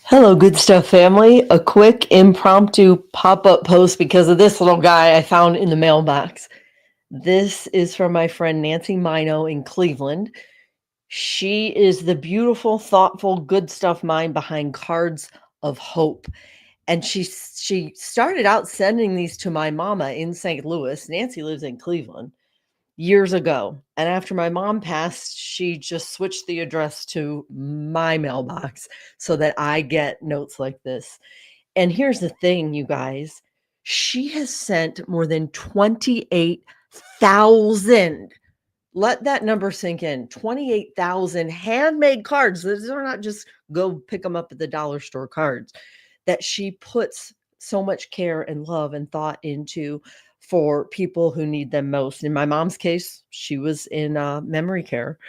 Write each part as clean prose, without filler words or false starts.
Hello, good stuff family. A quick impromptu pop-up post because of this little guy I found in the mailbox. This is from my friend Nancy Miino in Cleveland. She is the beautiful, thoughtful, good stuff mind behind Cards of Hope. And she started out sending these to my mama in St. Louis. Nancy lives in Cleveland years ago. And after my mom passed, she just switched the address to my mailbox so that I get notes like this. And here's the thing, you guys, she has sent more than 28,000. Let that number sink in. 28,000 handmade cards. These are not just go pick them up at the dollar store cards that she puts so much care and love and thought into for people who need them most. In my mom's case, she was in memory care.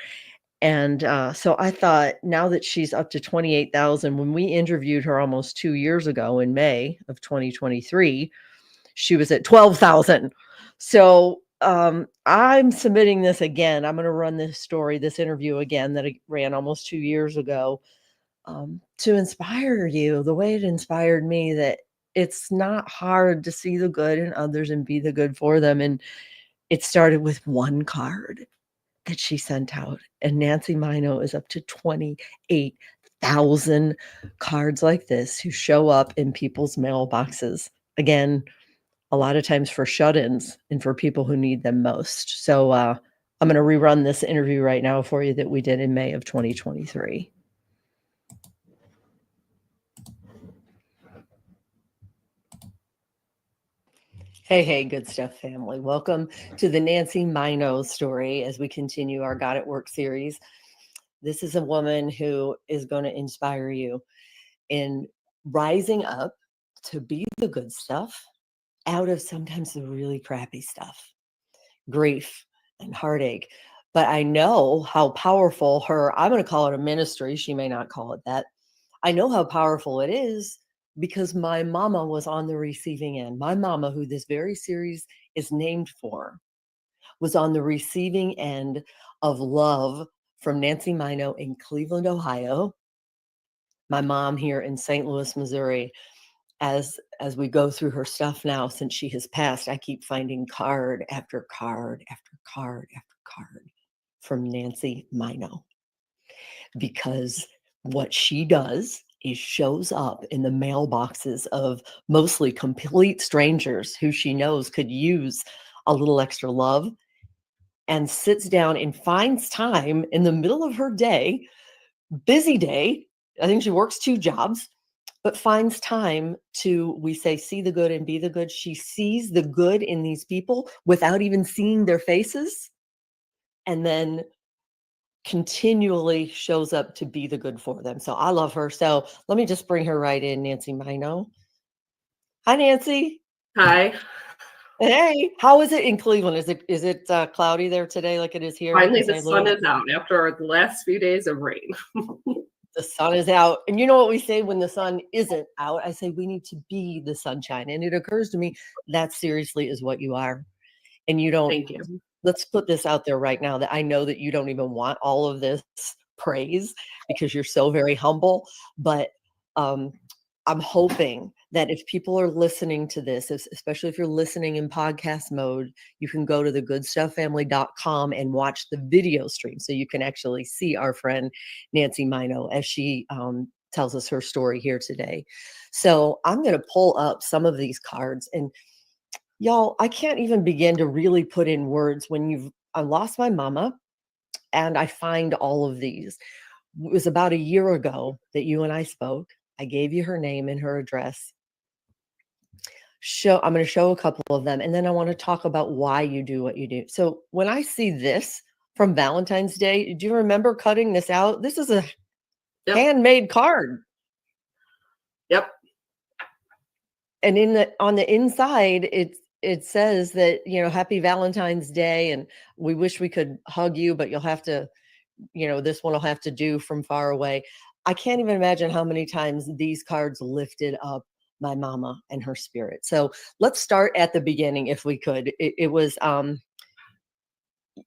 And so I thought now that she's up to 28,000, when we interviewed her almost 2 years ago in May of 2023, she was at 12,000. So I'm submitting this again. I'm going to run this story, this interview again that I ran almost 2 years ago to inspire you the way it inspired me, that it's not hard to see the good in others and be the good for them. And it started with one card that she sent out, and Nancy Miino is up to 28,000 cards like this who show up in people's mailboxes. Again, a lot of times for shut-ins and for people who need them most. So I'm going to rerun this interview right now for you that we did in May of 2023. Hey, good stuff family. Welcome to the Nancy Miino story as we continue our God at Work series. This is a woman who is going to inspire you in rising up to be the good stuff out of sometimes the really crappy stuff, grief and heartache. But I know how powerful I'm going to call it a ministry. She may not call it that. I know how powerful it is because my mama was on the receiving end. My mama, who this very series is named for, was on the receiving end of love from Nancy Miino in Cleveland, Ohio. My mom here in St. Louis, Missouri. As we go through her stuff now, since she has passed, I keep finding card after card after card after card from Nancy Miino, because what she does is shows up in the mailboxes of mostly complete strangers who she knows could use a little extra love, and sits down and finds time in the middle of her day, busy day. I think she works 2 jobs, but finds time to, we say, see the good and be the good. She sees the good in these people without even seeing their faces, and then continually shows up to be the good for them. So I love her. So let me just bring her right in, Nancy Miino. Hi, Nancy. Hi. Hey, how is it in Cleveland? Is it cloudy there today like it is here Finally, in the St. sun Louis? is out after the last few days of rain. The sun is out. And you know what we say when the sun isn't out? I say we need to be the sunshine. And it occurs to me that seriously is what you are. And you don't, Thank you. let's put this out there right now, that I know that you don't even want all of this praise because you're so very humble. But I'm hoping that if people are listening to this, especially if you're listening in podcast mode, you can go to thegoodstufffamily.com and watch the video stream so you can actually see our friend Nancy Miino as she tells us her story here today. So I'm going to pull up some of these cards, and y'all, I can't even begin to really put in words when I lost my mama and I find all of these. It was about a year ago that you and I spoke. I gave you her name and her address. I'm going to show a couple of them, and then I want to talk about why you do what you do. So when I see this from Valentine's Day, do you remember cutting this out? This is a handmade card. Yep. And on the inside, it says that, happy Valentine's Day, and we wish we could hug you, but you'll have to, this one will have to do from far away. I can't even imagine how many times these cards lifted up my mama and her spirit. So let's start at the beginning if we could. It was,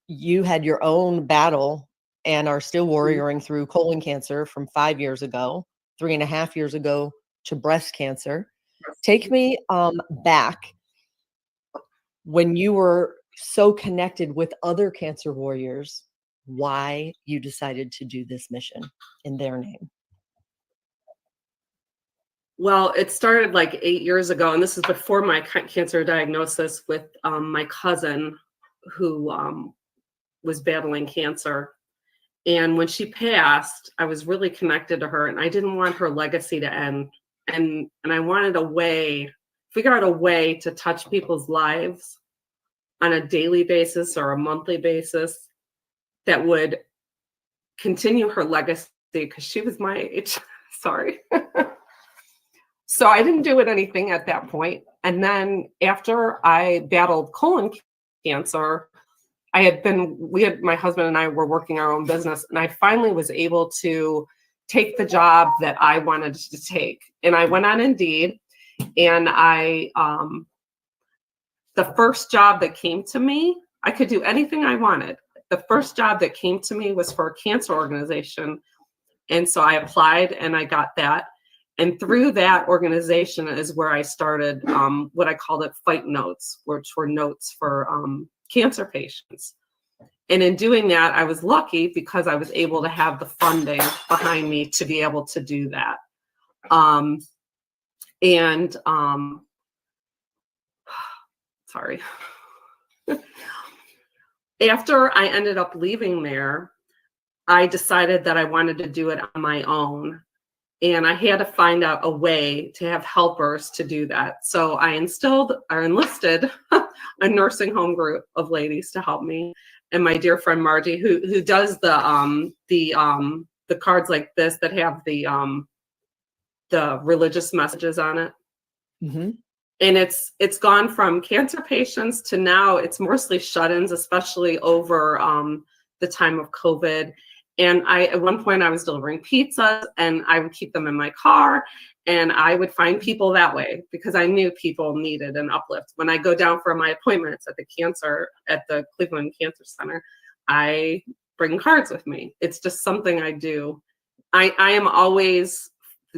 you had your own battle and are still warrioring through colon cancer from 5 years ago. 3.5 years ago to breast cancer. Take me back when you were so connected with other cancer warriors, why you decided to do this mission in their name. Well, it started like 8 years ago, and this is before my cancer diagnosis with my cousin who was battling cancer. And when she passed, I was really connected to her, and I didn't want her legacy to end. And I wanted figure out a way to touch people's lives on a daily basis or a monthly basis that would continue her legacy, because she was my age. Sorry. So I didn't do anything at that point. And then after I battled colon cancer, my husband and I were working our own business, and I finally was able to take the job that I wanted to take. And I went on Indeed, and the first job that came to me, I could do anything I wanted. The first job that came to me was for a cancer organization. And so I applied and I got that. And through that organization is where I started what I called it fight notes, which were notes for cancer patients. And in doing that, I was lucky because I was able to have the funding behind me to be able to do that. Sorry. After I ended up leaving there, I decided that I wanted to do it on my own. And I had to find out a way to have helpers to do that. So I enlisted a nursing home group of ladies to help me. And my dear friend Margie, who does the cards like this that have the religious messages on it. Mm-hmm. And it's gone from cancer patients to now it's mostly shut-ins, especially over the time of COVID. And at one point I was delivering pizzas, and I would keep them in my car, and I would find people that way because I knew people needed an uplift. When I go down for my appointments at the Cleveland Cancer Center, I bring cards with me. It's just something I do. I am always,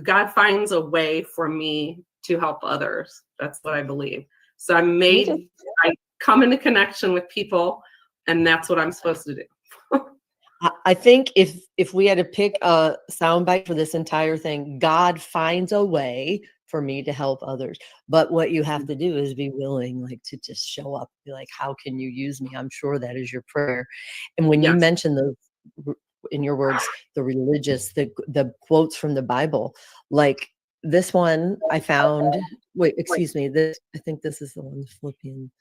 God finds a way for me to help others. That's what I believe. So I come into connection with people, and that's what I'm supposed to do. I think if we had to pick a soundbite for this entire thing, God finds a way for me to help others. But what you have to do is be willing, like, to just show up, be like, how can you use me? I'm sure that is your prayer. And when you Yes. mention those, in your words, the religious, the quotes from the Bible, like this one I found, excuse me, I think this is the one, Philippians.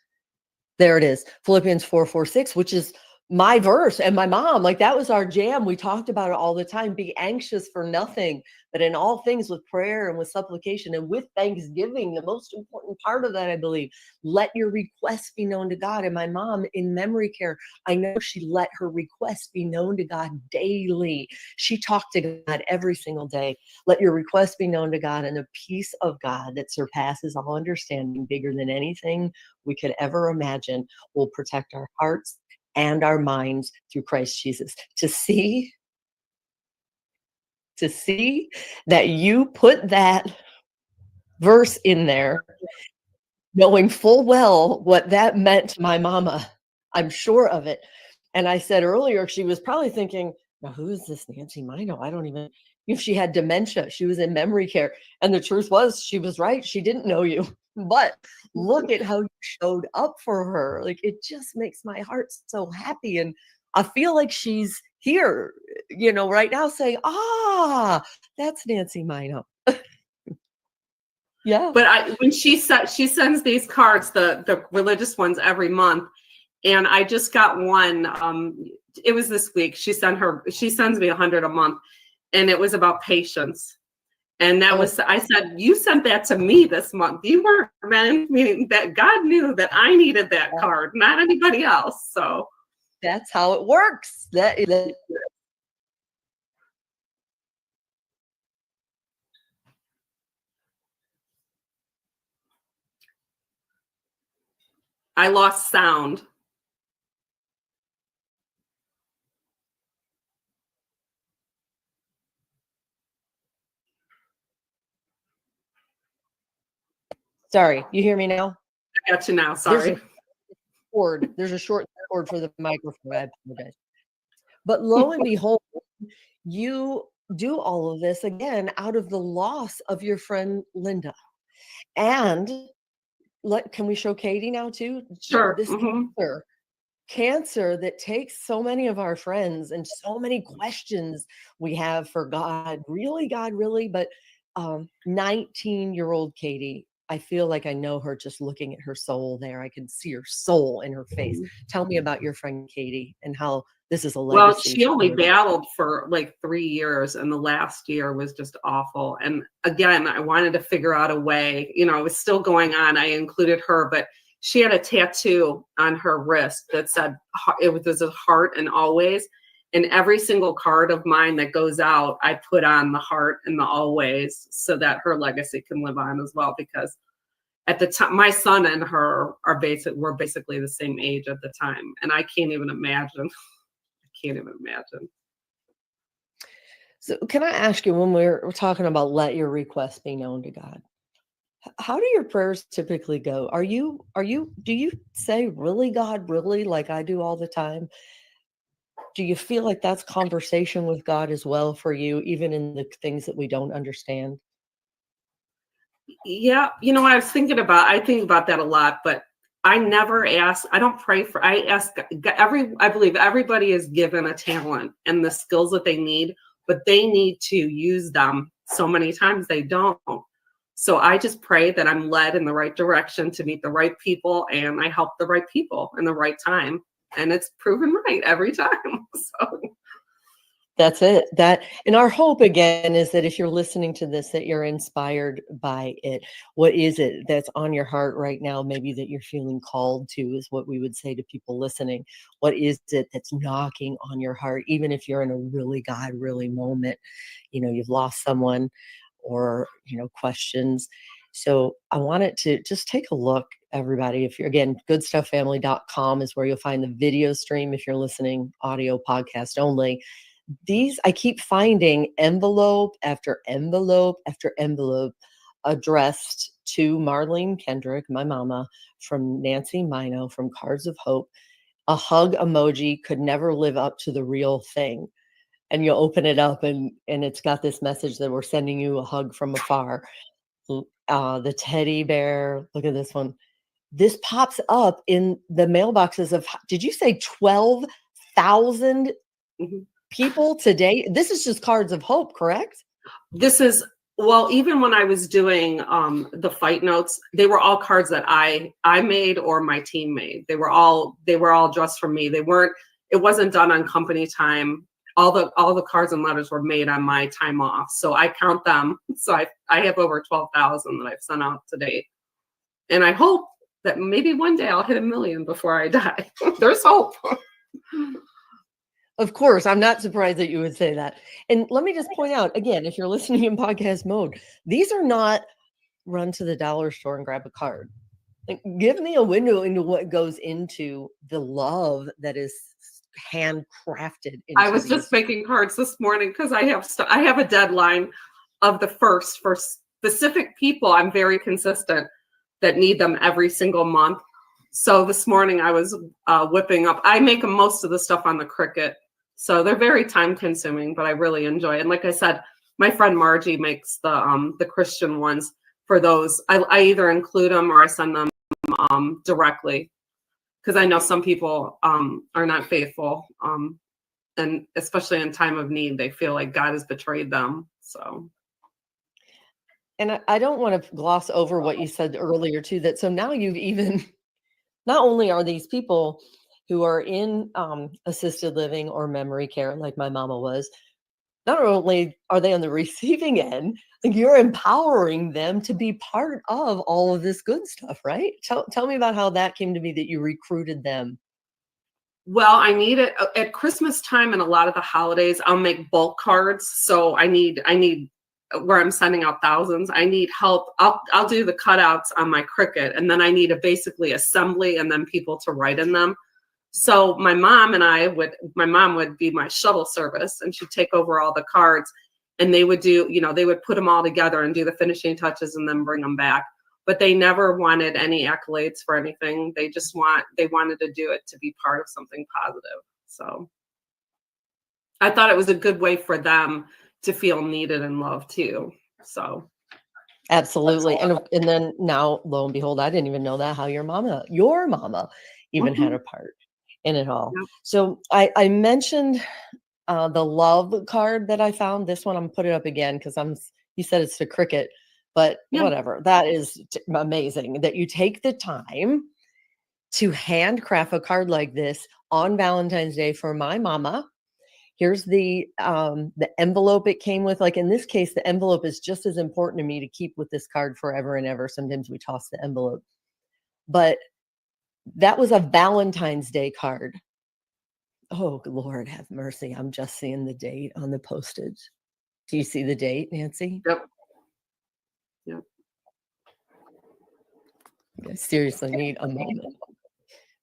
There it is, Philippians 4:4-6, which is my verse and my mom, like that was our jam. We talked about it all the time. Be anxious for nothing, but in all things with prayer and with supplication and with thanksgiving. The most important part of that, I believe, let your requests be known to God. And my mom in memory care, I know she let her requests be known to God daily. She talked to God every single day. Let your requests be known to God, and the peace of God that surpasses all understanding, bigger than anything we could ever imagine, will protect our hearts and our minds through Christ Jesus. To see that you put that verse in there, knowing full well what that meant to my mama, I'm sure of it. And I said earlier, she was probably thinking, now who is this Nancy Miino? I don't even, if she had dementia, she was in memory care. And the truth was, she was right. She didn't know you. But look at how you showed up for her. Like, it just makes my heart so happy. And I feel like she's here, right now saying, that's Nancy Miino. Yeah. But when she sends these cards, the religious ones, every month, and I just got one. It was this week. She sends me 100 a month, and it was about patience. And that was, I said, you sent that to me this month. You weren't meaning that God knew that I needed that card, not anybody else. So that's how it works. I lost sound. Sorry, you hear me now? I got you now. There's a Sorry. cord. There's a short cord for the microphone. I apologize. But lo and behold, you do all of this again out of the loss of your friend Linda. And can we show Katie now too? Sure. This cancer that takes so many of our friends and so many questions we have for God. Really, God, really? But 19-year-old Katie, I feel like I know her just looking at her soul there. I can see her soul in her face. Tell me about your friend Katie and how this is a Well, legacy. she only battled for like 3 years, and the last year was just awful. And again, I wanted to figure out a way, it was still going on. I included her, but she had a tattoo on her wrist that said, it was a heart and always. And every single card of mine that goes out, I put on the heart and the always so that her legacy can live on as well. Because at the time, my son and her were basically the same age at the time. And I can't even imagine. So can I ask you, when we're talking about let your requests be known to God, how do your prayers typically go? Do you say, really, God, really, like I do all the time? Do you feel like that's conversation with God as well for you, even in the things that we don't understand? Yeah, I think about that a lot, but I never ask, I don't pray for, I ask I believe everybody is given a talent and the skills that they need, but they need to use them. So many times they don't. So I just pray that I'm led in the right direction to meet the right people, and I help the right people in the right time. And it's proven right every time. So That's it. And our hope again is that if you're listening to this, that you're inspired by it. What is it that's on your heart right now? Maybe that you're feeling called to, is what we would say to people listening. What is it that's knocking on your heart? Even if you're in a really God, really moment, you've lost someone, or, questions. So I wanted to just take a look, everybody. If you're, again, goodstufffamily.com is where you'll find the video stream. If you're listening audio podcast only, I keep finding envelope after envelope after envelope addressed to Marlene Kendrick, my mama, from Nancy Miino, from Cards of Hope. A hug emoji could never live up to the real thing. And you'll open it up and it's got this message that we're sending you a hug from afar. The teddy bear, look at this one. This pops up in the mailboxes of, did you say 12,000 people today? This is just Cards of Hope, correct? Well, even when I was doing the fight notes, they were all cards that I made or my team made. They were all just from me. It wasn't done on company time. All the cards and letters were made on my time off. So I count them. So I have over 12,000 that I've sent out to date. And I hope that maybe one day I'll hit 1 million before I die. There's hope. Of course, I'm not surprised that you would say that. And let me just point out, again, if you're listening in podcast mode, these are not run to the dollar store and grab a card. Like, give me a window into what goes into the love that is handcrafted. I was just making cards this morning because I have a deadline of the 1st for specific people. I'm very consistent that need them every single month. So this morning I was whipping up. I make most of the stuff on the Cricut. So they're very time consuming, but I really enjoy it. And like I said, my friend Margie makes the Christian ones for those. I either include them or I send them directly, because I know some people are not faithful. And especially in time of need, they feel like God has betrayed them. So. And I don't want to gloss over what you said earlier too, that so now you've even, not only are these people who are in assisted living or memory care, like my mama was, not only are they on the receiving end, like you're empowering them to be part of all of this good stuff, right? Tell me about how that came to be, that you recruited them. Well, I need it at Christmas time and a lot of the holidays. I'll make bulk cards. So I need where I'm sending out thousands. I need help. I'll do the cutouts on my Cricut, and then I need a basically assembly and then people to write in them. So my mom would be my shuttle service, and she'd take over all the cards, and they would put them all together and do the finishing touches and then bring them back. but they never wanted any accolades for anything. They wanted to do it to be part of something positive. So I thought it was a good way for them to feel needed and loved too. So Absolutely. And then now, lo and behold, I didn't even know that, how your mama even had mhm, a part in it all. yep, So I mentioned the love card that I found. This one, I'm put it up again because you said it's to Cricket, but yeah, whatever. That is amazing that you take the time to handcraft a card like this on Valentine's Day for my mama. Here's the envelope it came with. Like in this case, the envelope is just as important to me to keep with this card forever and ever. Sometimes we toss the envelope, but that was a Valentine's Day card. Oh, Lord have mercy. I'm just seeing the date on the postage. Do you see the date, Nancy? yep, yep. I seriously need a moment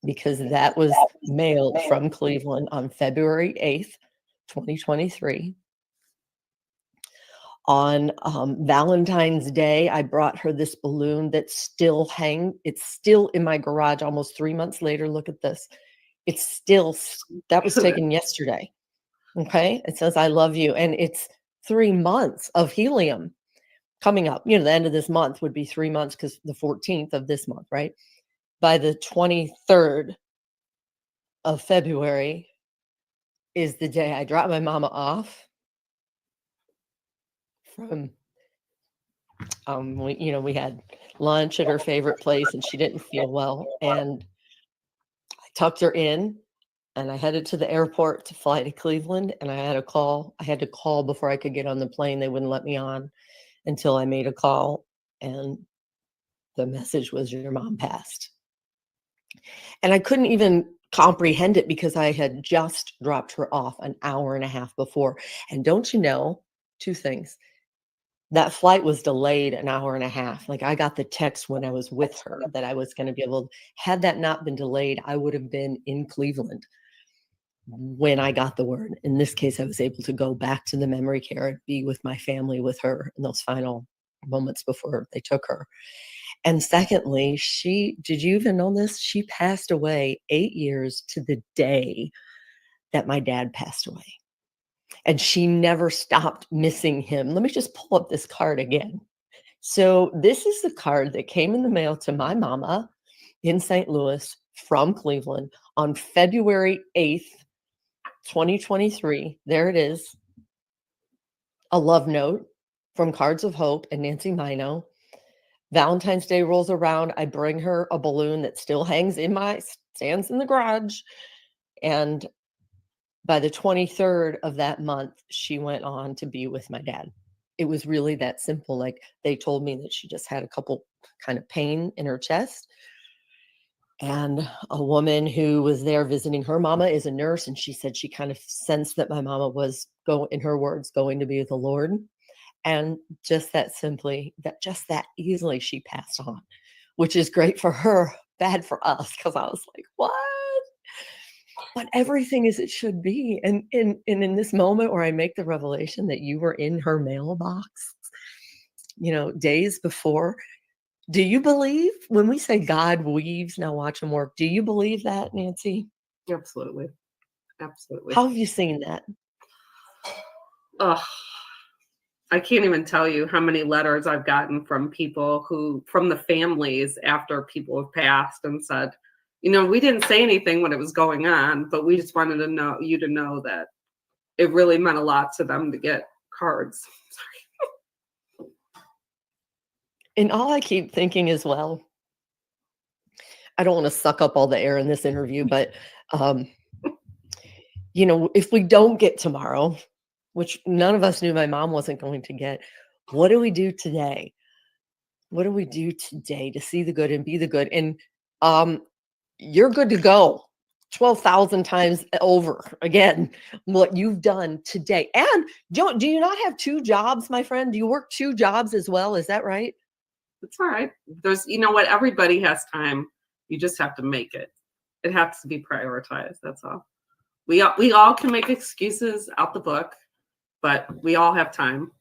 because that was mailed from Cleveland on February 8th, 2023. On Valentine's Day, I brought her this balloon that's still it's still in my garage almost 3 months later. Look at this. It's still that was taken yesterday. Okay? It says, "I love you," and it's 3 months of helium coming up. You know, the end of this month would be 3 months because the 14th of this month, right? By the 23rd of February is the day I dropped my mama off from we had lunch at her favorite place and she didn't feel well, and I tucked her in and I headed to the airport to fly to Cleveland, and I had to call before I could get on the plane. They wouldn't let me on until I made a call, and the message was your mom passed. And I couldn't even comprehend it because I had just dropped her off an hour and a half before. And don't you know, two things. That flight was delayed an hour and a half. Like I got the text when I was with her that I was going to be able, had that not been delayed, I would have been in Cleveland when I got the word. In this case, I was able to go back to the memory care and be with my family with her in those final moments before they took her. And secondly, did you even know this? She passed away 8 years to the day that my dad passed away. And she never stopped missing him. Let me just pull up this card again. So this is the card that came in the mail to my mama in St. Louis from Cleveland on February 8th, 2023. There it is. A love note from Cards of Hope and Nancy Miino. Valentine's Day rolls around. I bring her a balloon that still stands in the garage. And by the 23rd of that month, she went on to be with my dad. It was really that simple. Like they told me that she just had a couple kind of pain in her chest. And a woman who was there visiting her mama is a nurse. And she said she kind of sensed that my mama was in her words, going to be with the Lord. And just that easily she passed on, which is great for her, bad for us. Cause I was like, what? But everything as it should be. And in this moment where I make the revelation that you were in her mailbox, days before, do you believe when we say God weaves, now watch him work? Do you believe that, Nancy? Absolutely. Absolutely. How have you seen that? Oh, I can't even tell you how many letters I've gotten from people from the families after people have passed and said, we didn't say anything when it was going on, but we just wanted you to know that it really meant a lot to them to get cards. And all I keep thinking as well, I don't want to suck up all the air in this interview, but if we don't get tomorrow, which none of us knew my mom wasn't going to get, what do we do today? What do we do today to see the good and be the good? And you're good to go 12,000 times over again, what you've done today. And do you not have two jobs, my friend? Do you work two jobs as well? Is that right? It's all right. There's, what, everybody has time. You just have to make it. It has to be prioritized. That's all. We all can make excuses out the book, but we all have time.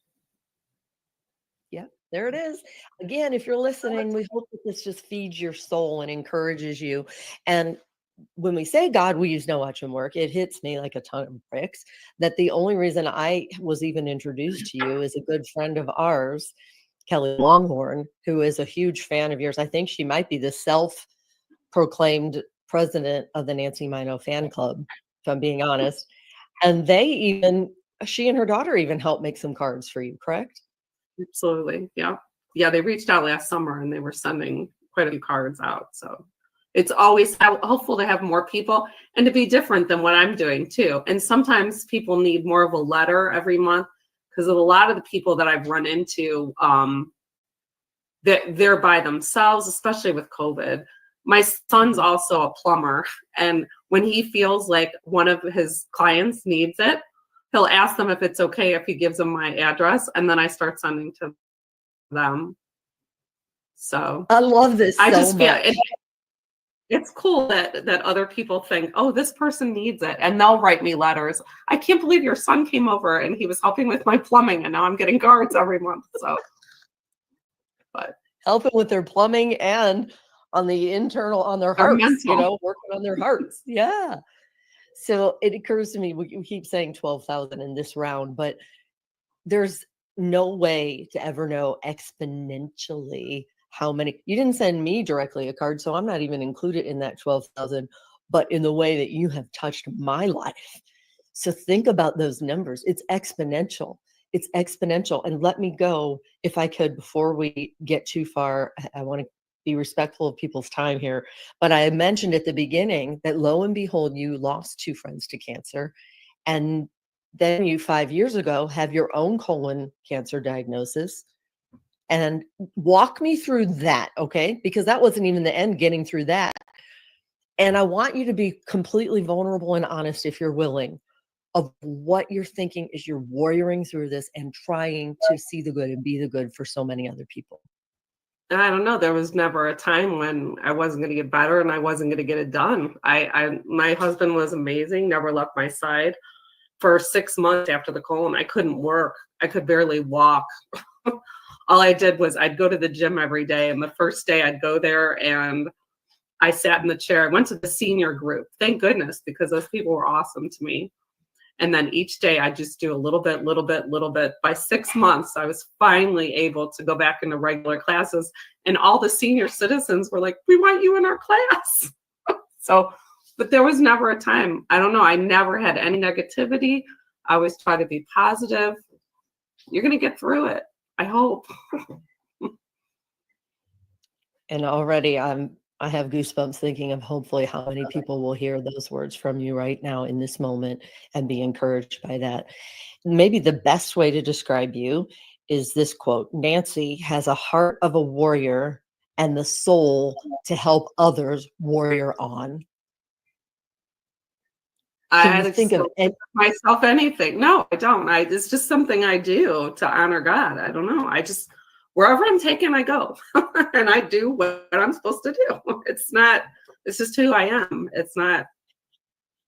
Yeah, there it is. Again, if you're listening, we hope that this just feeds your soul and encourages you. And when we say God, we use no watch and work, it hits me like a ton of bricks that the only reason I was even introduced to you is a good friend of ours, Kelly Longhorn, who is a huge fan of yours. I think she might be the self-proclaimed president of the Nancy Miino fan club, if I'm being honest. And she and her daughter even helped make some cards for you, correct? Absolutely. Yeah. Yeah. They reached out last summer and they were sending quite a few cards out. So it's always helpful to have more people and to be different than what I'm doing too. And sometimes people need more of a letter every month because of a lot of the people that I've run into, that they're by themselves, especially with COVID. My son's also a plumber. And when he feels like one of his clients needs it, he'll ask them if it's okay if he gives them my address. And then I start sending to them. So I love this I so just feel much. it's cool that other people think, oh, this person needs it. And they'll write me letters. I can't believe your son came over and he was helping with my plumbing and now I'm getting cards every month. So, but Helping with their plumbing and on their they're hearts, mental. working on their hearts. Yeah. So it occurs to me, we keep saying 12,000 in this round, but there's no way to ever know exponentially how many. You didn't send me directly a card, so I'm not even included in that 12,000, but in the way that you have touched my life. So think about those numbers. It's exponential. It's exponential. And let me go, if I could, before we get too far, I want to be respectful of people's time here. But I mentioned at the beginning that lo and behold, you lost 2 friends to cancer. And then you 5 years ago have your own colon cancer diagnosis. And walk me through that, okay? Because that wasn't even the end, getting through that. And I want you to be completely vulnerable and honest, if you're willing, of what you're thinking as you're warrioring through this and trying to see the good and be the good for so many other people. I don't know. There was never a time when I wasn't going to get better and I wasn't going to get it done. My husband was amazing, never left my side. For 6 months after the colon, I couldn't work. I could barely walk. All I did was I'd go to the gym every day. And the first day I'd go there and I sat in the chair. I went to the senior group. Thank goodness, because those people were awesome to me. And then each day I just do a little bit, little bit, little bit. By 6 months, I was finally able to go back into regular classes. And all the senior citizens were like, we want you in our class. So, but there was never a time, I don't know, I never had any negativity. I always try to be positive. You're going to get through it, I hope. And already I have goosebumps thinking of hopefully how many people will hear those words from you right now in this moment and be encouraged by that. Maybe the best way to describe you is this quote: Nancy has a heart of a warrior and the soul to help others warrior on. Can I you think of don't any? give myself anything. No, I don't. It's just something I do to honor God. I don't know. I just, wherever I'm taken, I go and I do what I'm supposed to do. It's just who I am. It's not,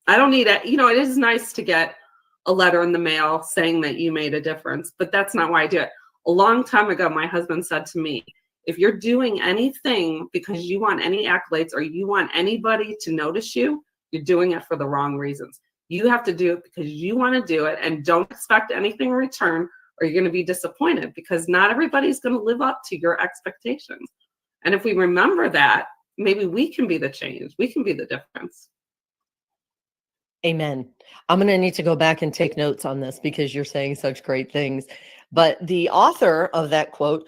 I don't need it. It is nice to get a letter in the mail saying that you made a difference, but that's not why I do it. A long time ago, my husband said to me, if you're doing anything because you want any accolades or you want anybody to notice you, you're doing it for the wrong reasons. You have to do it because you want to do it and don't expect anything in return or you're going to be disappointed because not everybody's going to live up to your expectations. And if we remember that, maybe we can be the change. We can be the difference. Amen. I'm going to need to go back and take notes on this because you're saying such great things. But the author of that quote,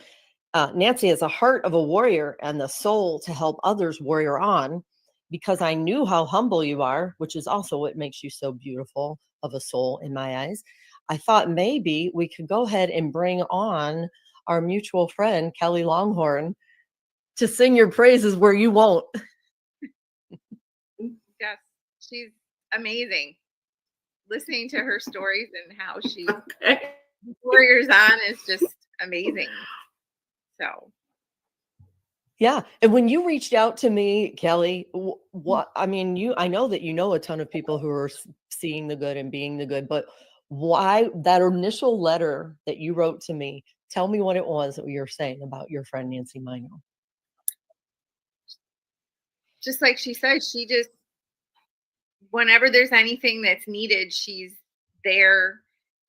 Nancy has a heart of a warrior and the soul to help others warrior on, because I knew how humble you are, which is also what makes you so beautiful of a soul in my eyes. I thought maybe we could go ahead and bring on our mutual friend, Kelly Longhorn, to sing your praises where you won't. Yes, she's amazing. Listening to her stories and how she warriors on is just amazing. So, Yeah. And when you reached out to me, Kelly, I know that you know a ton of people who are seeing the good and being the good, but why that initial letter that you wrote to me Tell me what it was that you were saying about your friend Nancy Miino. Just like she said, she just, whenever there's anything that's needed, she's there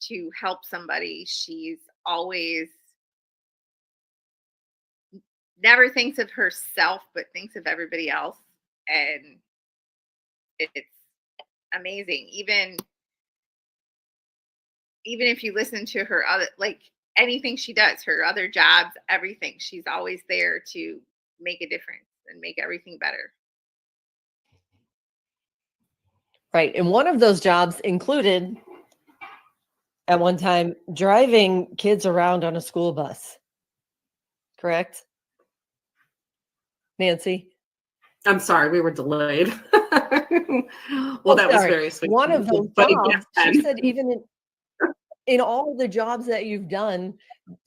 to help somebody. She's always never thinks of herself, but thinks of everybody else. And it's amazing. Even if you listen to her other, like anything she does, her other jobs, everything, she's always there to make a difference and make everything better. Right. And one of those jobs included at one time driving kids around on a school bus. Correct? Nancy? I'm sorry, we were delayed. Oh, that was sorry. very sweet. One of those But jobs, she again, said, even in all the jobs that you've done,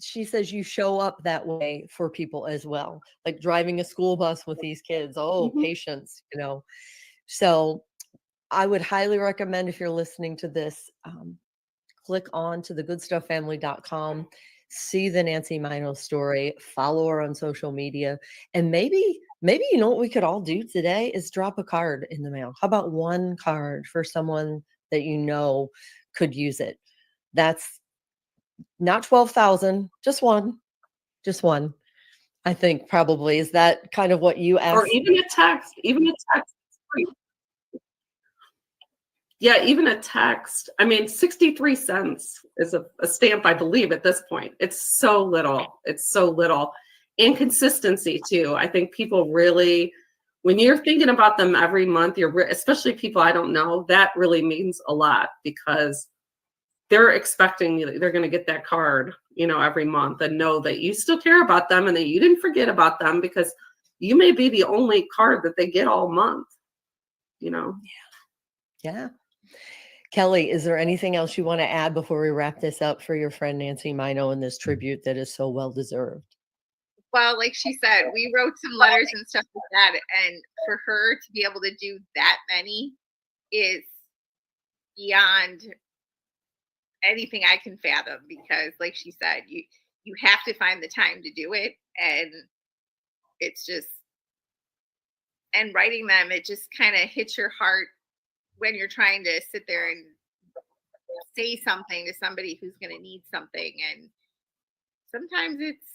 she says you show up that way for people as well, like driving a school bus with these kids. Oh, Mhm. patience, you know. So I would highly recommend, if you're listening to this, click on to thegoodstufffamily.com, see the Nancy Miino story, follow her on social media, and maybe you know what we could all do today is drop a card in the mail. How about one card for someone that you know could use it? That's not 12,000, just one. Just one. I think probably. Is that kind of what you or asked? even a text, Yeah, even a text. I mean, 63 cents is a stamp, I believe, at this point. It's so little. It's so little. And consistency, too. I think people really, when you're thinking about them every month, especially people I don't know, that really means a lot, because they're expecting they're going to get that card, every month, and know that you still care about them and that you didn't forget about them, because you may be the only card that they get all month, Yeah. Kelly, is there anything else you want to add before we wrap this up for your friend Nancy Miino and this tribute that is so well deserved? Well, like she said, we wrote some letters and stuff like that. And for her to be able to do that many is beyond anything I can fathom, because like she said, you have to find the time to do it. And it's just, and writing them, it just kind of hits your heart when you're trying to sit there and say something to somebody who's going to need something. And sometimes it's,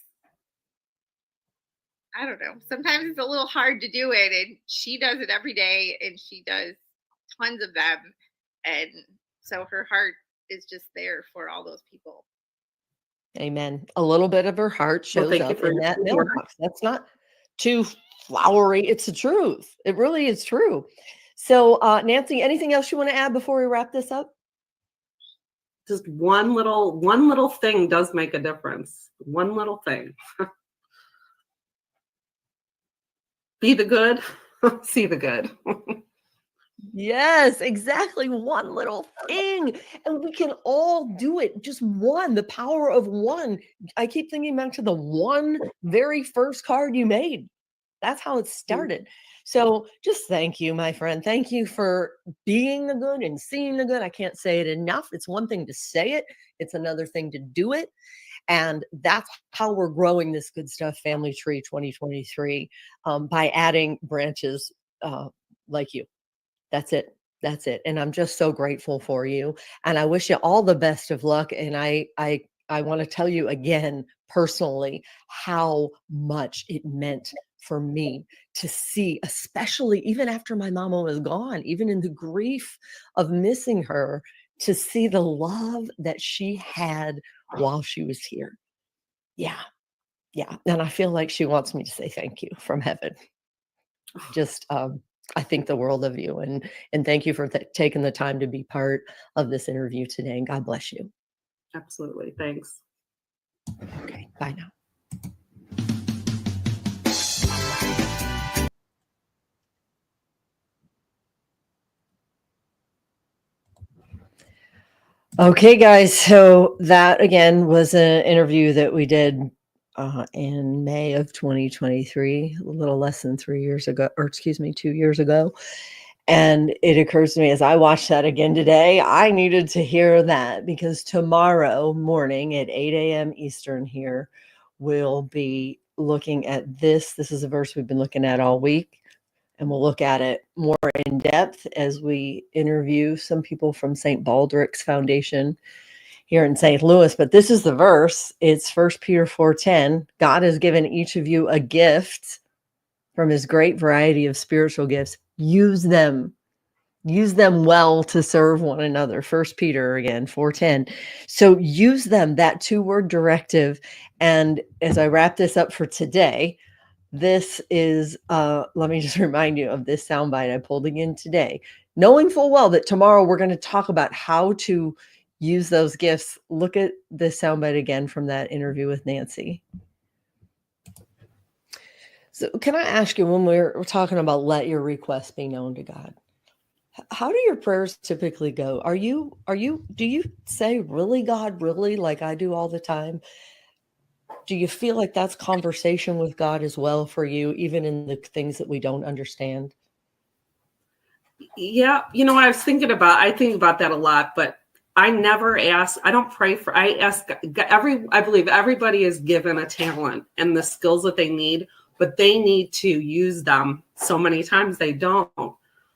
I don't know, sometimes it's a little hard to do it. And she does it every day, and she does tons of them. And so her heart is just there for all those people. Amen. A little bit of her heart shows thank you up for in that your mailbox. That's not too flowery. It's the truth. It really is true. So, Nancy, anything else you want to add before we wrap this up? Just one little thing does make a difference. One little thing. Be the good, see the good. Yes, exactly. One little thing. And we can all do it. Just one, the power of one. I keep thinking back to the one very first card you made. That's how it started. So just thank you, my friend. Thank you for being the good and seeing the good. I can't say it enough. It's one thing to say it, it's another thing to do it. And that's how we're growing this Good Stuff Family Tree 2023, by adding branches like you. That's it. That's it. And I'm just so grateful for you. And I wish you all the best of luck. And I want to tell you again personally how much it meant for me to see, especially even after my mama was gone, even in the grief of missing her, to see the love that she had while she was here. Yeah. Yeah. And I feel like she wants me to say thank you from heaven. Just I think the world of you, and thank you for taking the time to be part of this interview today, and God bless you. Absolutely. Thanks. Okay, bye now. Okay, guys, so that again was an interview that we did in May of 2023, a little less than 3 years ago, or excuse me, 2 years ago. And it occurs to me as I watched that again today, I needed to hear that because tomorrow morning at 8 a.m. Eastern here, we'll be looking at this. This is a verse we've been looking at all week, and we'll look at it more in depth as we interview some people from St. Baldrick's Foundation here in St. Louis. But this is the verse. It's 1 Peter 4:10. God has given each of you a gift from his great variety of spiritual gifts. Use them. Use them well to serve one another. 1 Peter again, 4:10. So use them, that two-word directive. And as I wrap this up for today, this is, let me just remind you of this soundbite I pulled again today. Knowing full well that tomorrow we're going to talk about how to use those gifts. Look at this soundbite again from that interview with Nancy. So can I ask you, when we're talking about let your requests be known to God, how do your prayers typically go? Do you say, really, God, really, like I do all the time? Do you feel like that's conversation with God as well for you, even in the things that we don't understand? Yeah, I think about that a lot, but I never ask, I don't pray for, I ask I believe everybody is given a talent and the skills that they need, but they need to use them. So many times they don't.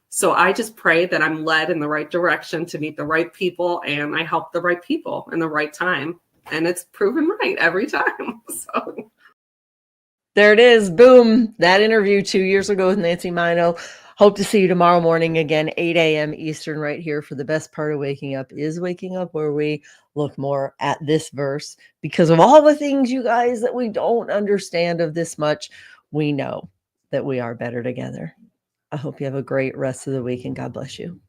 So I just pray that I'm led in the right direction to meet the right people, and I help the right people in the right time. And it's proven right every time. So There it is. Boom. That interview 2 years ago with Nancy Miino. Hope to see you tomorrow morning again, 8 a.m. Eastern, right here for the best part of Waking Up is Waking Up, where we look more at this verse because of all the things, you guys, that we don't understand of this much. We know that we are better together. I hope you have a great rest of the week, and God bless you.